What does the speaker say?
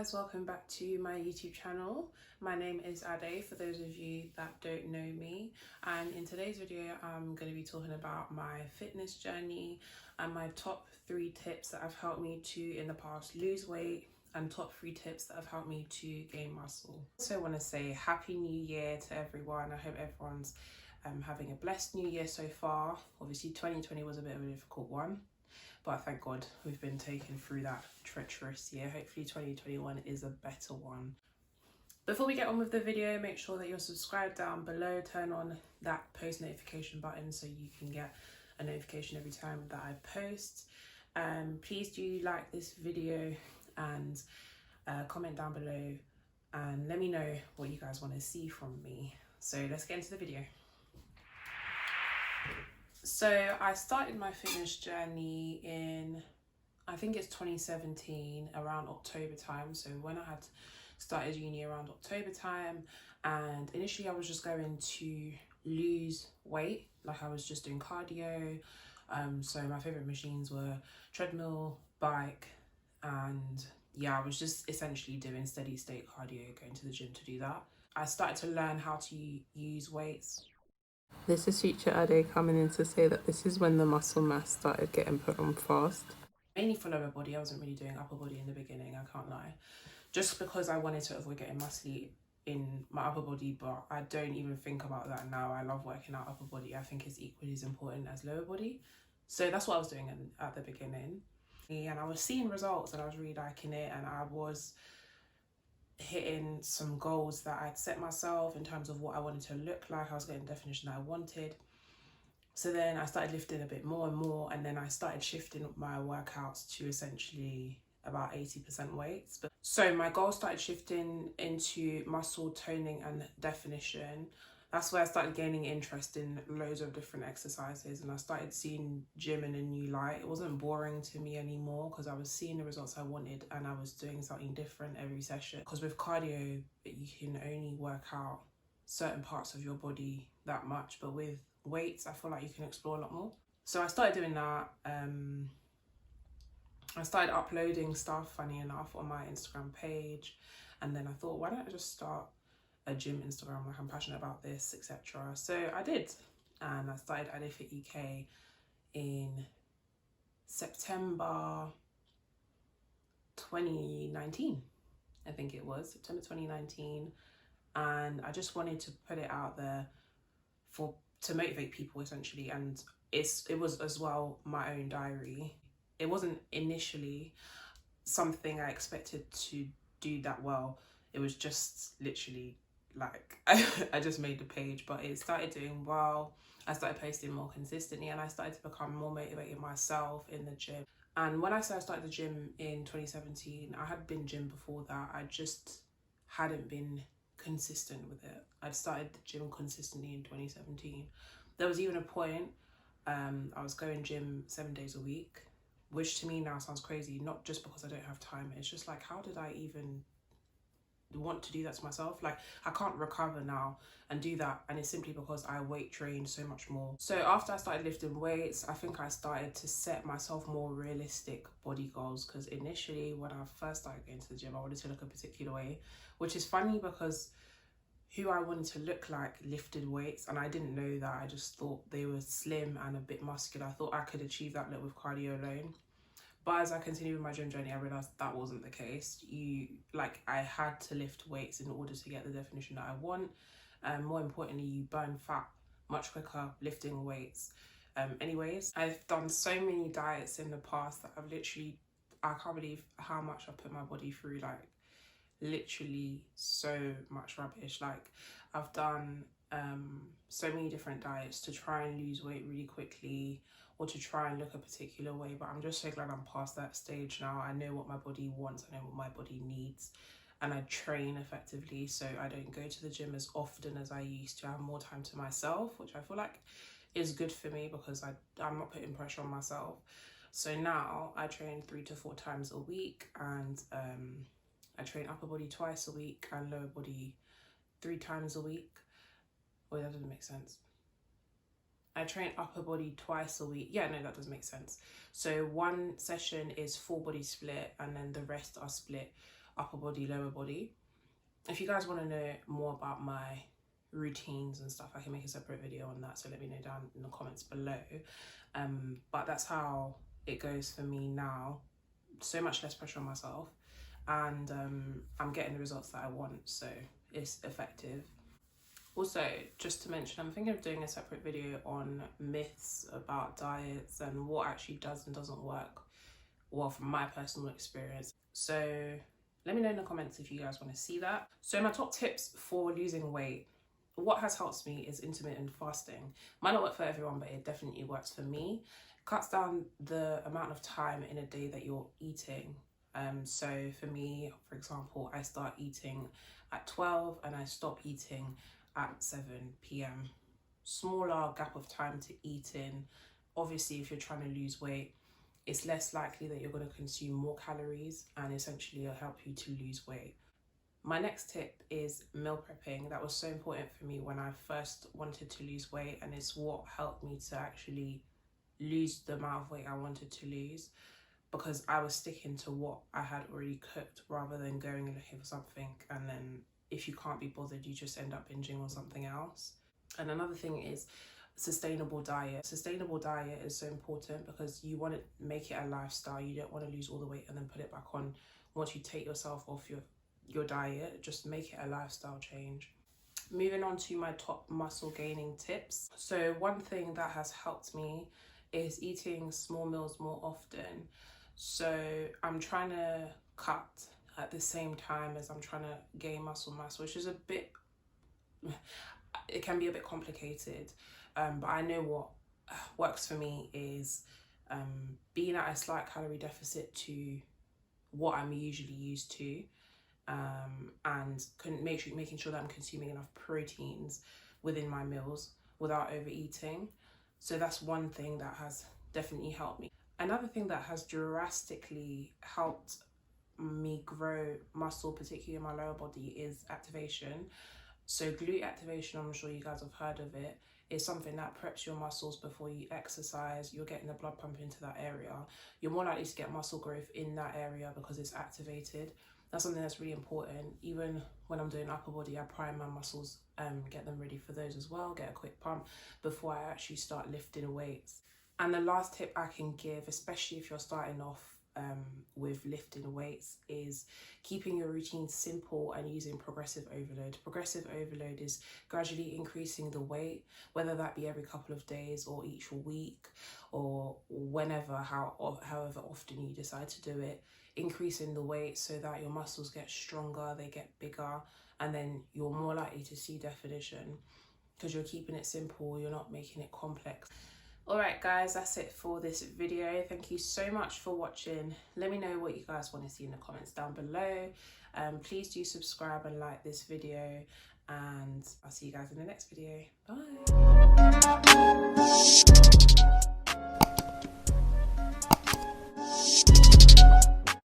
guys, welcome back to my YouTube channel. My name is Ade, for those of you that don't know me, and in today's video I'm going to be talking about my fitness journey and my top 3 tips that have helped me to in the past lose weight and top 3 tips that have helped me to gain muscle. Also, I want to say happy new year to everyone. I hope everyone's having a blessed new year so far. Obviously 2020 was a bit of a difficult one, but thank God we've been taken through that treacherous year. Hopefully 2021 is a better one. Before we get on with the video, make sure that you're subscribed down below. Turn on that post notification button so you can get a notification every time that I post. Please do like this video and comment down below and let me know what you guys want to see from me. So let's get into the video. So I started my fitness journey in, I think it's 2017, around October time. So when I had started uni around October time, and initially I was just going to lose weight. Like I was just doing cardio. So my favorite machines were treadmill, bike, and yeah, I was just essentially doing steady state cardio, going to the gym to do that. I started to learn how to use weights. This is future Ade coming in to say that this is when the muscle mass started getting put on fast. Mainly for lower body, I wasn't really doing upper body in the beginning, I can't lie. Just because I wanted to avoid getting muscly in my upper body, but I don't even think about that now. I love working out upper body. I think it's equally as important as lower body. So that's what I was doing at the beginning. And I was seeing results and I was really liking it, and I was hitting some goals that I'd set myself in terms of what I wanted to look like. I was getting the definition that I wanted. So then I started lifting a bit more and more, and then I started shifting my workouts to essentially about 80% weights. So my goals started shifting into muscle toning and definition. That's where I started gaining interest in loads of different exercises, and I started seeing gym in a new light. It wasn't boring to me anymore because I was seeing the results I wanted and I was doing something different every session. Because with cardio, you can only work out certain parts of your body that much, but with weights, I feel like you can explore a lot more. So I started doing that. I started uploading stuff, funny enough, on my Instagram page, and then I thought, why don't I just start a gym Instagram? Like, I'm passionate about this, etc. So I did, and I started Adefituk UK in September 2019. I think it was September 2019, and I just wanted to put it out there to motivate people essentially, and it was as well my own diary. It wasn't initially something I expected to do that well. It was just literally like I just made the page, but it started doing well. I started posting more consistently and I started to become more motivated myself in the gym. And when I started the gym in 2017, I had been gym before that. I just hadn't been consistent with it. I'd started the gym consistently in 2017. There was even a point I was going gym 7 days a week, which to me now sounds crazy, not just because I don't have time. It's just like, how did I even want to do that to myself? Like, I can't recover now and do that, and it's simply because I weight trained so much more. So after I started lifting weights, I think I started to set myself more realistic body goals, because initially when I first started going to the gym, I wanted to look a particular way, which is funny because who I wanted to look like lifted weights, and I didn't know that. I just thought they were slim and a bit muscular. I thought I could achieve that look with cardio alone. But as I continued with my gym journey, I realised that wasn't the case. I had to lift weights in order to get the definition that I want. More importantly, you burn fat much quicker lifting weights. Anyways, I've done so many diets in the past that I can't believe how much I've put my body through. Like, literally so much rubbish. Like, I've done so many different diets to try and lose weight really quickly, or to try and look a particular way, but I'm just so glad I'm past that stage now. I know what my body wants, I know what my body needs, and I train effectively, so I don't go to the gym as often as I used to. I have more time to myself, which I feel like is good for me because I'm not putting pressure on myself. So now I train 3 to 4 times a week, and I train upper body twice a week and lower body 3 times a week. Wait, that doesn't make sense. I train upper body twice a week. Yeah, no, that does make sense. So one session is full body split, and then the rest are split upper body, lower body. If you guys want to know more about my routines and stuff, I can make a separate video on that, so let me know down in the comments below. But that's how it goes for me now. So much less pressure on myself, and I'm getting the results that I want, so it's effective. Also, just to mention, I'm thinking of doing a separate video on myths about diets and what actually does and doesn't work, well, from my personal experience. So let me know in the comments if you guys want to see that. So my top tips for losing weight, what has helped me is intermittent fasting. Might not work for everyone, but it definitely works for me. Cuts down the amount of time in a day that you're eating. So for me, for example, I start eating at 12 and I stop eating at 7 p.m. Smaller gap of time to eat in. Obviously, if you're trying to lose weight, it's less likely that you're going to consume more calories, and essentially it'll help you to lose weight. My next tip is meal prepping. That was so important for me when I first wanted to lose weight, and it's what helped me to actually lose the amount of weight I wanted to lose, because I was sticking to what I had already cooked rather than going and looking for something, and then if you can't be bothered, you just end up binging on something else. And another thing is sustainable diet. Sustainable diet is so important because you want to make it a lifestyle. You don't want to lose all the weight and then put it back on once you take yourself off your diet. Just make it a lifestyle change. Moving on to my top muscle gaining tips. So one thing that has helped me is eating small meals more often. So I'm trying to cut at the same time as I'm trying to gain muscle mass, which is it can be a bit complicated. But I know what works for me is being at a slight calorie deficit to what I'm usually used to, and making sure that I'm consuming enough proteins within my meals without overeating. So that's one thing that has definitely helped me. Another thing that has drastically helped me grow muscle, particularly in my lower body, is activation. So glute activation, I'm sure you guys have heard of it, is something that preps your muscles before you exercise. You're getting the blood pump into that area. You're more likely to get muscle growth in that area because it's activated. That's something that's really important. Even when I'm doing upper body, I prime my muscles, get them ready for those as well, get a quick pump before I actually start lifting weights. And the last tip I can give, especially if you're starting off with lifting weights, is keeping your routine simple and using progressive overload. Progressive overload is gradually increasing the weight, whether that be every couple of days or each week or however often you decide to do it. Increasing the weight so that your muscles get stronger, they get bigger, and then you're more likely to see definition because you're keeping it simple, you're not making it complex. Alright guys, that's it for this video. Thank you so much for watching. Let me know what you guys want to see in the comments down below. Please do subscribe and like this video, and I'll see you guys in the next video. Bye.